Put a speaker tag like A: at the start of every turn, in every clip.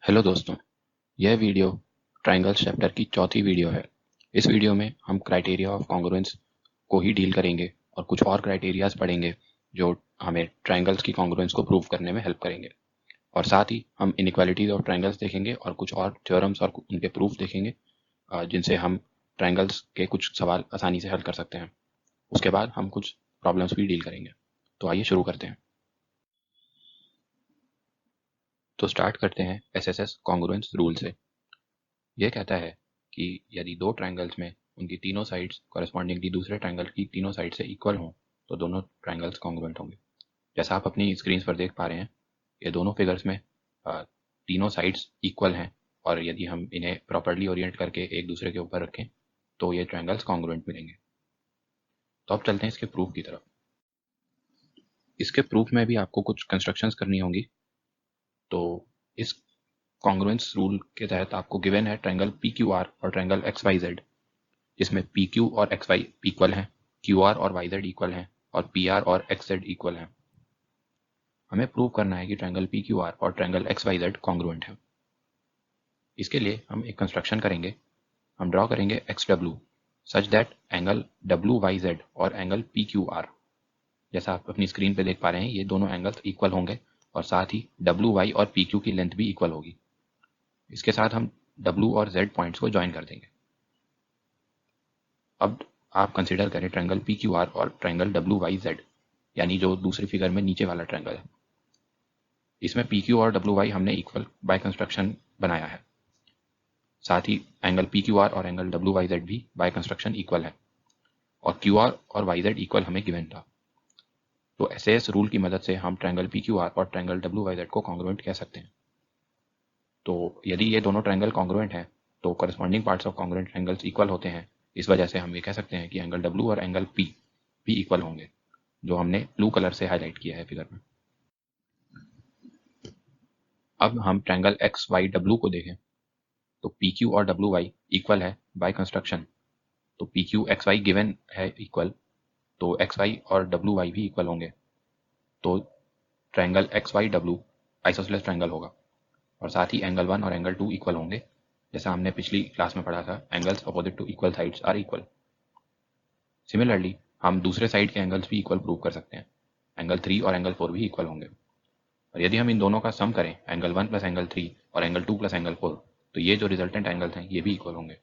A: Hello दोस्तों, यह video triangles chapter की चौथी वीडियो है। इस वीडियो में हम क्राइटेरिया ऑफ कॉन्ग्रुएंस को ही डील करेंगे और कुछ और क्राइटेरियाज पढ़ेंगे जो हमें ट्रायंगल्स की कॉन्ग्रुएंस को प्रूव करने में हेल्प करेंगे। और साथ ही हम इनइक्वालिटीज ऑफ ट्रायंगल्स देखेंगे और कुछ और थ्योरम्स और उनके प्रूफ देखेंगे जिनसे हम ट्रायंगल्स के कुछ सवाल आसानी से हल कर सकते हैं। उसके बाद हम कुछ प्रॉब्लम्स भी डील करेंगे। तो आइए शुरू करते हैं। तो स्टार्ट करते हैं एसएसएस कॉन्ग्रुएंस रूल से। यह कहता है कि यदि दो ट्रायंगल्स में उनकी तीनों साइड्स कॉरेस्पॉन्डिंगली दूसरे ट्रायंगल की तीनों साइड से इक्वल हों तो दोनों ट्रायंगल्स कॉन्ग्रुएंट होंगे। जैसा आप अपनी स्क्रीन पर देख पा रहे हैं, ये दोनों फिगर्स में तीनों साइड्स इक्वल हैं और यदि हम इन्हें प्रॉपरली ओरिएंट करके एक दूसरे के ऊपर रखें तो ये ट्रायंगल्स कॉन्ग्रुएंट मिलेंगे। तो अब चलते हैं इसके प्रूफ की तरफ। इसके प्रूफ में भी आपको कुछ कंस्ट्रक्शंस करनी होंगी। तो इस कॉन्ग्रुएंस रूल के तहत आपको गिवन है ट्रायंगल पी क्यू आर और ट्रायंगल एक्स वाई जेड, जिसमें पी क्यू और एक्स वाई इक्वल हैं, क्यू आर और वाई जेड इक्वल हैं और पी आर और एक्स जेड इक्वल हैं। हमें प्रूव करना है कि ट्रायंगल पी क्यू आर और triangle X Y Z congruent है। इसके लिए हम एक कंस्ट्रक्शन करेंगे। हम ड्रॉ करेंगे X W such that angle W Y Z और एंगल पी क्यू आर, जैसा आप अपनी स्क्रीन पे देख पा रहे हैं, ये दोनों एंगल्स इक्वल होंगे और साथ ही डब्ल्यू वाई और पी क्यू की लेंथ भी इक्वल होगी। इसके साथ हम डब्ल्यू और जेड पॉइंट्स को ज्वाइन कर देंगे। अब आप कंसिडर करें ट्रायंगल पी क्यू आर और ट्रायंगल डब्ल्यू वाई जेड, यानी जो दूसरी फिगर में नीचे वाला ट्रायंगल है। इसमें पी क्यू और डब्ल्यू वाई हमने इक्वल बाय कंस्ट्रक्शन बनाया है। साथ ही एंगल पी क्यू आर और एंगल डब्ल्यू वाई जेड भी बाय कंस्ट्रक्शन इक्वल है और क्यू आर और वाई जेड इक्वल हमें गिवन था। तो एसएएस रूल की मदद से हम ट्रायंगल पी क्यू आर और ट्रायंगल डब्ल्यू वाई जेड को कॉन्ग्रुएंट कह सकते हैं। तो यदि ये दोनों ट्रायंगल कॉन्ग्रुएंट हैं तो corresponding parts of congruent triangles equal होते हैं। इस वजह से हम ये कह सकते हैं कि एंगल डब्ल्यू और एंगल पी भी इक्वल होंगे, जो हमने ब्लू कलर से हाईलाइट किया है फिगर में। अब हम ट्रायंगल एक्स वाई डब्ल्यू को देखें तो पी क्यू और डब्ल्यू वाई इक्वल है बाय कंस्ट्रक्शन। तो P Q X Y given है इक्वल, तो एक्स वाई और डब्ल्यू वाई भी इक्वल होंगे। तो triangle X Y W isosceles triangle होगा और साथ ही एंगल 1 और एंगल 2 इक्वल होंगे। जैसा हमने पिछली क्लास में पढ़ा था, angles opposite to equal sides are equal. Similarly हम दूसरे साइड के एंगल्स भी इक्वल प्रूव कर सकते हैं। एंगल 3 और एंगल 4 भी इक्वल होंगे और यदि हम इन दोनों का सम करें, एंगल 1 प्लस एंगल 3 और एंगल 2 प्लस एंगल 4, तो ये जो रिजल्टेंट एंगल्स हैं ये भी इक्वल होंगे,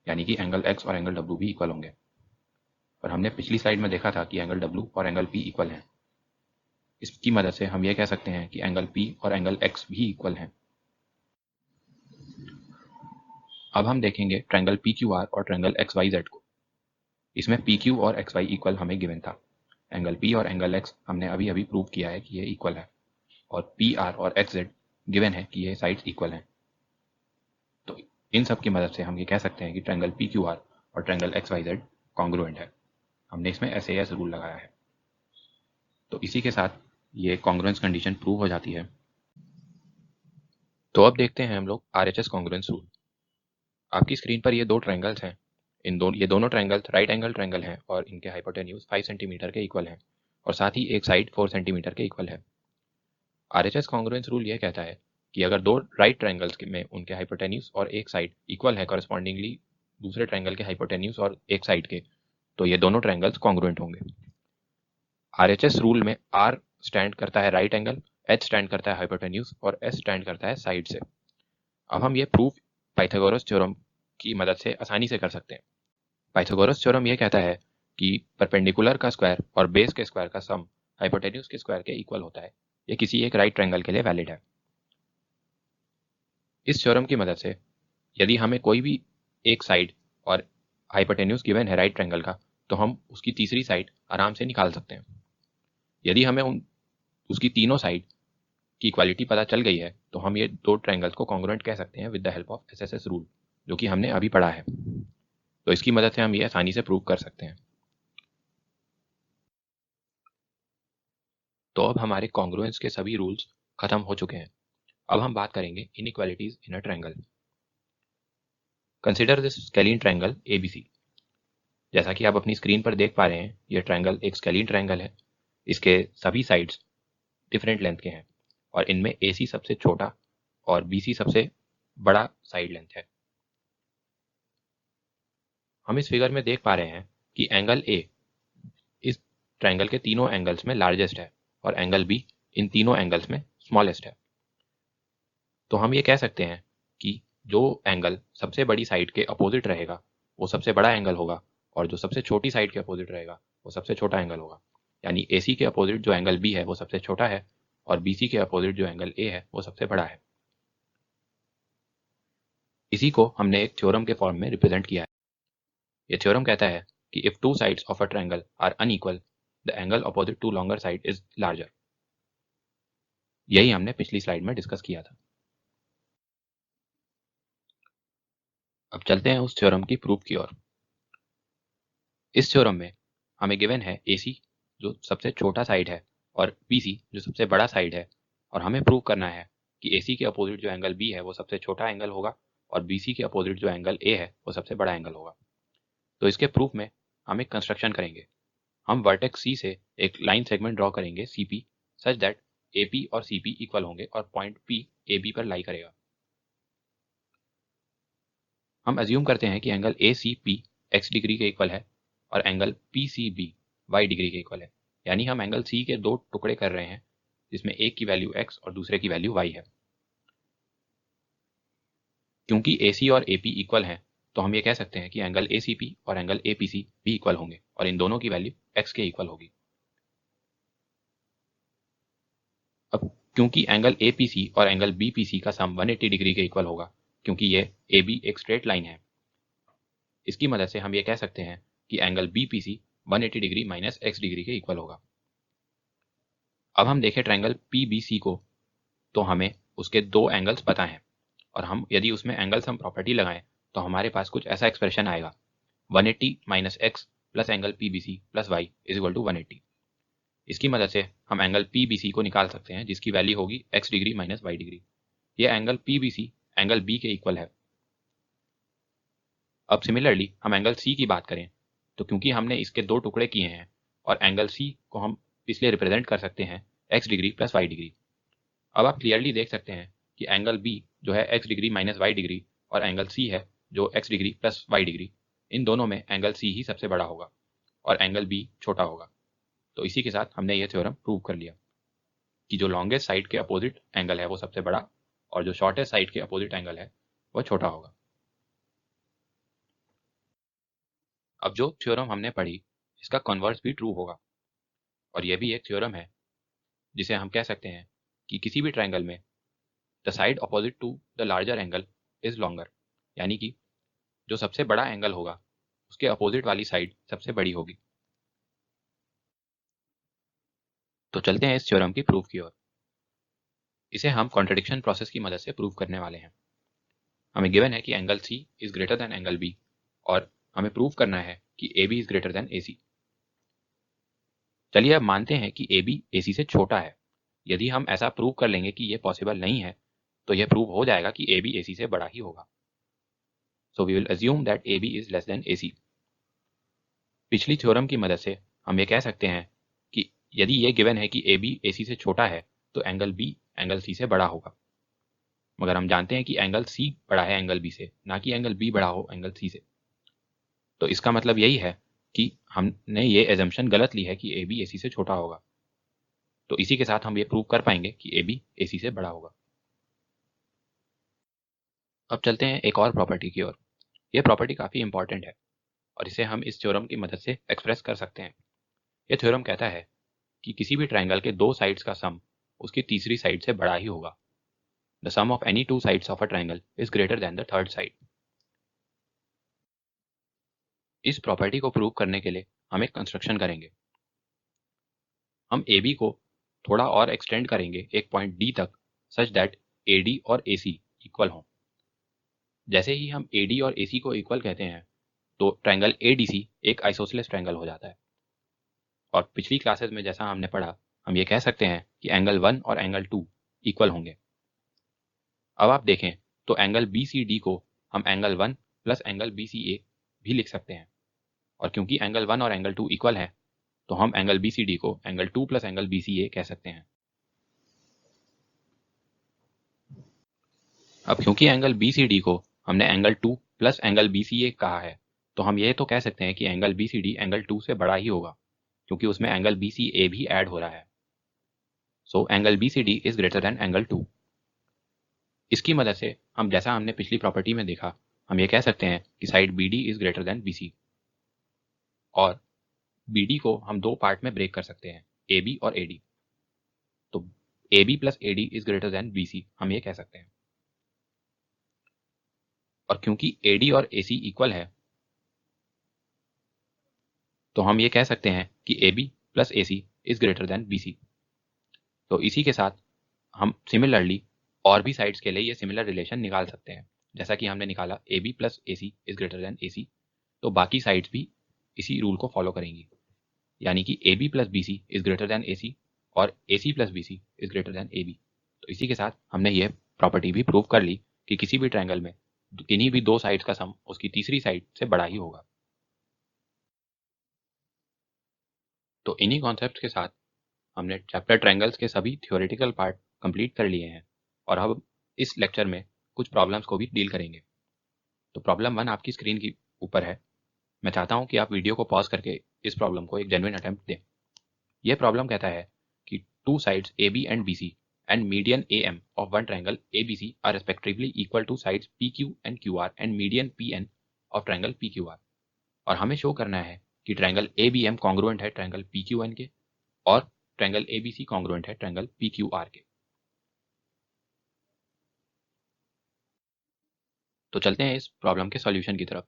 A: यानी कि एंगल एक्स और एंगल डब्ल्यू भी इक्वल होंगे। और हमने पिछली स्लाइड में देखा था कि एंगल डब्ल्यू और एंगल पी इक्वल हैं। इसकी मदद से हम ये कह सकते हैं कि एंगल पी और एंगल एक्स भी इक्वल हैं। अब हम देखेंगे ट्रायंगल पी क्यू आर और ट्रायंगल एक्स वाई जेड को। इसमें पी क्यू और एक्स वाई इक्वल हमें गिवन था। एंगल पी और एंगल एक्स हमने अभी अभी प्रूव किया है कि ये इक्वल है और पी आर और एक्स जेड गिवन है कि ये साइड्स इक्वल हैं। तो इन सब की मदद से हम ये कह सकते हैं कि ट्रायंगल पी क्यू आर और triangle X Y Z congruent है। हमने इसमें एसएएस रूल लगाया है। तो इसी के साथ ये कॉन्ग्रुएंस कंडीशन प्रूव हो जाती है। तो अब देखते हैं हम लोग आरएचएस कॉन्ग्रुएंस रूल। आपकी स्क्रीन पर ये दो ट्रायंगल्स हैं। ये दोनों ट्रायंगल्स राइट एंगल ट्रायंगल हैं और इनके हाइपोटेन्यूज 5 सेंटीमीटर के इक्वल हैं और साथ ही एक साइड 4 सेंटीमीटर के इक्वल है। आरएचएस कॉन्ग्रुएंस रूल ये कहता है कि अगर दो राइट ट्रायंगल्स में उनके हाइपोटेन्यूज और एक साइड इक्वल है कॉरेस्पॉन्डिंगली दूसरे ट्रायंगल के हाइपोटेन्यूज और एक साइड के, तो ये दोनों ट्रायंगल्स कॉन्ग्रुएंट होंगे। आरएचएस रूल में आर स्टैंड करता है राइट एंगल, एच स्टैंड करता है हाइपोटेन्यूज और एस स्टैंड करता है साइड से। अब हम ये प्रूफ पाइथागोरस थ्योरम की मदद से आसानी से कर सकते हैं। पाइथागोरस थ्योरम ये कहता है कि परपेंडिकुलर का स्क्वायर और बेस के स्क्वायर का सम हाइपोटेन्यूज के स्क्वायर के इक्वल होता है। ये किसी एक राइट ट्रायंगल के लिए वैलिड है। इस थ्योरम की मदद से यदि हमें कोई भी एक साइड और हाइपोटेन्यूज गिवन है राइट ट्रायंगल का, तो हम उसकी तीसरी साइड आराम से निकाल सकते हैं। यदि हमें उसकी तीनों साइड की इक्वालिटी पता चल गई है तो हम ये दो ट्रायंगल्स को कॉन्ग्रुएंट कह सकते हैं with the help of SSS rule, जो कि हमने अभी पढ़ा है। तो इसकी मदद से हम ये आसानी से प्रूव कर सकते हैं। तो अब हमारे कॉन्ग्रुएंस के सभी रूल्स खत्म हो चुके हैं। अब हम बात करेंगे inequalities in a triangle. Consider this scalene triangle ABC. जैसा कि आप अपनी स्क्रीन पर देख पा रहे हैं, यह ट्रायंगल एक स्केलीन ट्रायंगल है। इसके सभी साइड्स डिफरेंट लेंथ के हैं और इनमें एसी सबसे छोटा और BC सबसे बड़ा साइड लेंथ है। हम इस फिगर में देख पा रहे हैं कि एंगल A इस ट्रायंगल के तीनों एंगल्स में लार्जेस्ट है और एंगल B इन तीनों एंगल्स में स्मॉलेस्ट है। तो हम ये कह सकते हैं कि जो एंगल सबसे बड़ी साइड के अपोजिट रहेगा वो सबसे बड़ा एंगल होगा और जो सबसे छोटी साइड के अपोजिट रहेगा वो सबसे छोटा एंगल होगा। यानी AC के अपोजिट जो एंगल B है वो सबसे छोटा है और BC के अपोजिट जो एंगल A है वो सबसे बड़ा है। इसी को हमने एक थ्योरम के फॉर्म में रिप्रेजेंट किया है। ये थ्योरम कहता है कि if two sides of a triangle are unequal the angle opposite to longer side is larger. यही हमने पिछली स्लाइड में डिस्कस किया था। अब चलते हैं उस थ्योरम की प्रूफ की ओर। इस थ्योरम में हमें गिवन है AC जो सबसे छोटा साइड है और BC जो सबसे बड़ा साइड है और हमें प्रूव करना है कि AC के अपोजिट जो एंगल B है वो सबसे छोटा एंगल होगा और BC के अपोजिट जो एंगल A है वो सबसे बड़ा एंगल होगा। तो इसके प्रूफ में हम एक कंस्ट्रक्शन करेंगे। हम वर्टेक्स C से एक लाइन सेगमेंट ड्रॉ करेंगे CP सच दैट AP और CP इक्वल होंगे और पॉइंट P AB पर लाई करेगा। हम अज्यूम करते हैं कि एंगल ACP x डिग्री के इक्वल है और एंगल PCB y डिग्री के इक्वल है। यानी हम एंगल C के दो टुकड़े कर रहे हैं जिसमें एक की वैल्यू x और दूसरे की वैल्यू y है। क्योंकि AC और AP इक्वल हैं तो हम ये कह सकते हैं कि एंगल ACP और एंगल APC भी इक्वल होंगे और इन दोनों की वैल्यू x के इक्वल होगी। अब क्योंकि एंगल APC और एंगल BPC का सम 180 डिग्री के इक्वल होगा क्योंकि ये AB एक स्ट्रेट लाइन है, इसकी मदद से हम ये कह सकते हैं कि angle BPC 180 degree minus x degree के इक्वल होगा। अब हम देखें ट्रायंगल PBC को तो हमें उसके दो एंगल्स पता हैं और हम यदि उसमें एंगल सम प्रॉपर्टी लगाएं तो हमारे पास कुछ ऐसा एक्सप्रेशन आएगा 180 minus X plus angle PBC plus Y is equal to 180। इसकी मदद से हम एंगल PBC को निकाल सकते हैं जिसकी वैल्यू होगी x degree minus Y degree. यह एंगल PBC एंगल B के इक्वल है। अब सिमिलरली हम एंगल C की बात करें तो क्योंकि हमने इसके दो टुकड़े किए हैं और एंगल C को हम इसलिए रिप्रेजेंट कर सकते हैं x degree plus Y degree. अब आप क्लियरली देख सकते हैं कि एंगल B जो है x degree minus Y degree और एंगल C है जो x degree plus Y degree, इन दोनों में एंगल C ही सबसे बड़ा होगा और एंगल B छोटा होगा। तो इसी के साथ हमने ये थ्योरम प्रूव कर लिया कि जो लॉन्गेस्ट साइड के अपोजिट एंगल है वो सबसे बड़ा और जो शॉर्टेस्ट साइड के अपोजिट एंगल है वो छोटा होगा। अब जो थ्योरम हमने पढ़ी इसका कन्वर्स भी ट्रू होगा और यह भी एक थ्योरम है जिसे हम कह सकते हैं कि किसी भी ट्रायंगल में the side opposite to the larger angle is longer. यानी कि जो सबसे बड़ा एंगल होगा उसके अपोजिट वाली साइड सबसे बड़ी होगी। तो चलते हैं इस थ्योरम की प्रूफ की ओर। इसे हम कॉन्ट्रडिक्शन प्रोसेस की मदद से प्रूव करने वाले हैं। हमें गिवन है कि angle C is greater than angle B और हमें प्रूव करना है कि AB is greater then AC। चलिए अब मानते हैं कि AB AC से छोटा है। यदि हम ऐसा प्रूव कर लेंगे कि यह पॉसिबल नहीं है तो यह प्रूव हो जाएगा कि AB AC से बड़ा ही होगा। So we will assume that AB is less than AC। पिछली थ्योरम की मदद से हम ये कह सकते हैं कि यदि ये गिवन है कि AB AC से छोटा है तो एंगल B एंगल C से बड़ा होगा। मगर हम जानते हैं कि एंगल C बड़ा है एंगल B से, ना कि एंगल B बड़ा हो एंगल C से। तो इसका मतलब यही है कि हमने ये एजम्पशन गलत ली है कि AB AC से छोटा होगा। तो इसी के साथ हम ये प्रूव कर पाएंगे कि AB AC से बड़ा होगा। अब चलते हैं एक और प्रॉपर्टी की ओर। यह प्रॉपर्टी काफ़ी इंपॉर्टेंट है और इसे हम इस थ्योरम की मदद से एक्सप्रेस कर सकते हैं। यह थ्योरम कहता है कि किसी भी ट्रायंगल के दो साइड्स का सम उसकी तीसरी साइड से बड़ा ही होगा। The sum of any two sides of a triangle is greater than the third side. इस प्रॉपर्टी को प्रूव करने के लिए हम एक कंस्ट्रक्शन करेंगे। हम AB को थोड़ा और एक्सटेंड करेंगे एक पॉइंट D तक सच दैट AD और AC इक्वल हों। जैसे ही हम AD और AC को इक्वल कहते हैं तो ट्रायंगल ADC एक आइसोसेलेस ट्रायंगल हो जाता है। और पिछली क्लासेस में जैसा हमने पढ़ा हम ये कह सकते हैं कि एंगल 1 और एंगल 2 इक्वल होंगे। अब आप देखें तो एंगल BCD को हम एंगल 1 प्लस एंगल BCA भी लिख सकते हैं और क्योंकि एंगल 1 और एंगल 2 इक्वल है तो हम एंगल BCD को एंगल 2 प्लस एंगल BCA कह सकते हैं। अब क्योंकि एंगल बी सी डी को हमने angle 2 plus angle B C A कहा है, तो हम ये तो कह सकते हैं कि angle B C D angle 2 से बड़ा ही होगा, क्योंकि उसमें एंगल बी सी ए भी ऐड हो रहा है। So angle B C D is greater than angle 2। इसकी मदद से हम, जैसा हमने पिछली प्रॉपर्टी में देखा, हम ये कह सकते हैं कि side B D is greater than B C, और बी डी को हम दो पार्ट में ब्रेक कर सकते हैं, ए बी और ए डी। तो A B plus A D is greater than B C हम ये कह सकते हैं। और क्योंकि ए डी और ए सी इक्वल है, तो हम ये कह सकते हैं कि A B plus A C is greater than B C. तो इसी के साथ हम सिमिलरली और भी साइड्स के लिए ये सिमिलर रिलेशन निकाल सकते हैं। जैसा कि हमने निकाला A B plus A C is greater than A C, तो बाकी साइड्स भी इसी रूल को फॉलो करेंगी, यानी कि A B plus B C is greater than A C और A C plus B C is greater than A B. तो इसी के साथ हमने ये प्रॉपर्टी भी प्रूव कर ली कि किसी भी ट्रायंगल में किन्हीं भी दो साइड्स का सम उसकी तीसरी साइड से बड़ा ही होगा। तो इन्हीं कॉन्सेप्ट्स के साथ हमने चैप्टर ट्रायंगल्स के सभी थ्योरेटिकल पार्ट कंप्लीट कर लिए हैं, और अब इस लेक्चर में कुछ प्रॉब्लम्स को भी डील करेंगे। तो प्रॉब्लम 1 आपकी स्क्रीन के ऊपर है। मैं चाहता हूं कि आप वीडियो को पॉज करके इस प्रॉब्लम को एक जेन्युइन अटेम्प्ट दें। यह प्रॉब्लम कहता है कि two sides A B and B C and median AM of one triangle ABC are respectively equal to sides PQ and QR and median PN of triangle PQR। और हमें show करना है कि ट्रायंगल ABM कॉन्ग्रुएंट है triangle PQN के, और triangle ABC congruent है triangle PQR के। तो चलते हैं इस प्रॉब्लम के सॉल्यूशन की तरफ।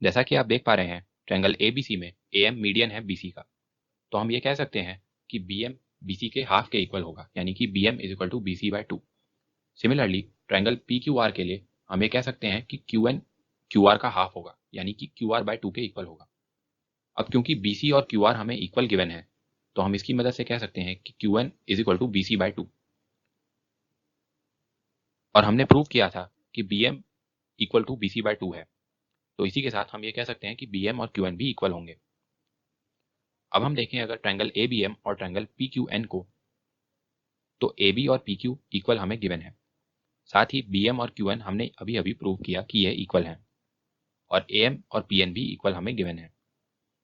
A: जैसा कि आप देख पा रहे हैं, ट्रायंगल ABC में AM मीडियन है BC का, तो हम ये कह सकते हैं कि BM BC के हाफ के इक्वल होगा, यानी कि BM is equal to BC by 2। Similarly triangle PQR के लिए हम ये कह सकते हैं कि QN QR का हाफ होगा, यानी कि QR बाय 2 के इक्वल होगा। अब क्योंकि BC और QR हमें इक्वल गिवन है, तो हम इसकी मदद से कह सकते हैं कि QN is equal to BC by 2। और हमने प्रूव किया था कि BM equal to BC by 2 है, तो इसी के साथ हम ये कह सकते हैं कि BM और QN भी इक्वल होंगे। अब हम देखें अगर ट्रायंगल ABM और ट्रायंगल PQN को, तो AB और PQ इक्वल हमें गिवन है। साथ ही BM और QN हमने अभी अभी प्रूव किया कि ये इक्वल हैं, और AM और PN भी इक्वल हमें गिवन है।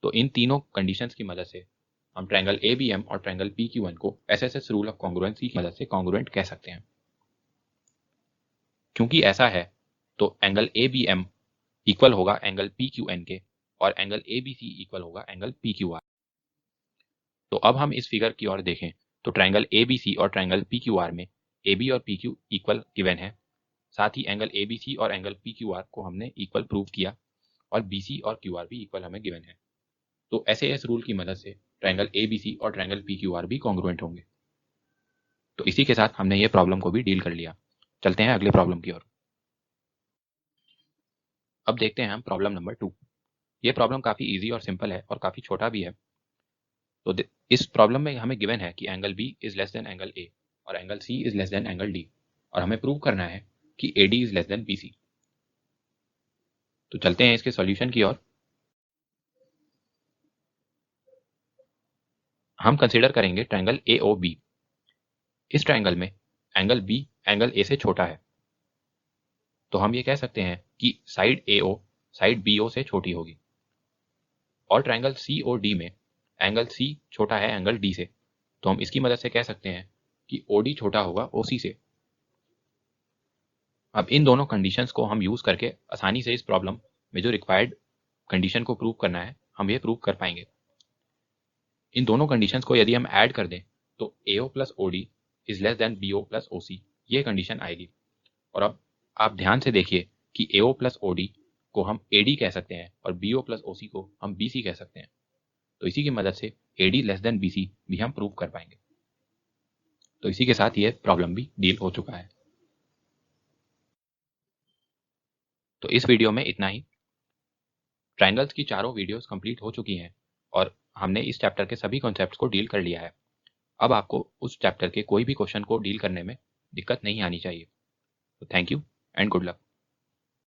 A: तो इन तीनों कंडीशंस की मदद से हम ट्रायंगल ABM और ट्रायंगल PQN को SSS रूल ऑफ कॉन्ग्रुएंसी की मदद से कॉन्ग्रुएंट कह सकते हैं। क्योंकि ऐसा है, तो एंगल ABM इक्वल होगा एंगल PQN के, और एंगल ABC इक्वल होगा एंगल PQR। तो अब हम इस फिगर की ओर देखें, तो ट्रायंगल ABC और ट्रायंगल PQR में AB और PQ इक्वल गिवन है। साथ ही एंगल ABC और एंगल PQR को हमने इक्वल प्रूव किया, और BC और QR भी इक्वल हमें गिवन है। तो SAS रूल की मदद से ट्रायंगल ABC और ट्रायंगल PQR भी कॉन्ग्रुएंट होंगे। तो इसी के साथ हमने ये प्रॉब्लम को भी डील कर लिया। चलते हैं अगले प्रॉब्लम की ओर। अब देखते हैं हम प्रॉब्लम नंबर 2। ये प्रॉब्लम काफी इजी और सिंपल है और काफी छोटा भी है। तो इस प्रॉब्लम में हमें गिवन है कि angle B is less then angle A और angle C is less then angle D, और हमें प्रूव करना है कि AD is less then BC। तो चलते हैं इसके सॉल्यूशन की ओर। हम कंसीडर करेंगे ट्रायंगल AOB। इस ट्रायंगल में एंगल B एंगल A से छोटा है, तो हम ये कह सकते हैं कि साइड AO साइड BO से छोटी होगी। और ट्रायंगल COD में एंगल C छोटा है एंगल D से, तो हम इसकी मदद से कह सकते हैं कि OD छोटा होगा OC से। अब इन दोनों कंडीशंस को हम यूज करके आसानी से इस प्रॉब्लम में जो रिक्वायर्ड कंडीशन को प्रूव करना है, हम ये प्रूव कर पाएंगे। इन दोनों कंडीशंस को यदि हम ऐड कर दें, तो AO plus OD is less then BO plus OC, ये कंडीशन आएगी। और अब आप ध्यान से देखिए कि AO प्लस OD को हम AD कह सकते हैं, और BO प्लस OC को हम BC कह सकते हैं। तो इसी की मदद से AD लेस देन BC भी हम प्रूव कर पाएंगे। तो इसी के साथ ये प्रॉब्लम भी डील हो चुका है। तो इस वीडियो में इतना ही। ट्रायंगल्स की चारों वीडियोस कंप्लीट हो चुकी हैं, और हमने इस चैप्टर के सभी कॉन्सेप्ट्स को डील कर लिया है। अब आपको उस चैप्टर के कोई भी क्वेश्चन को डील करने में दिक्कत नहीं आनी चाहिए। तो thank you and good luck.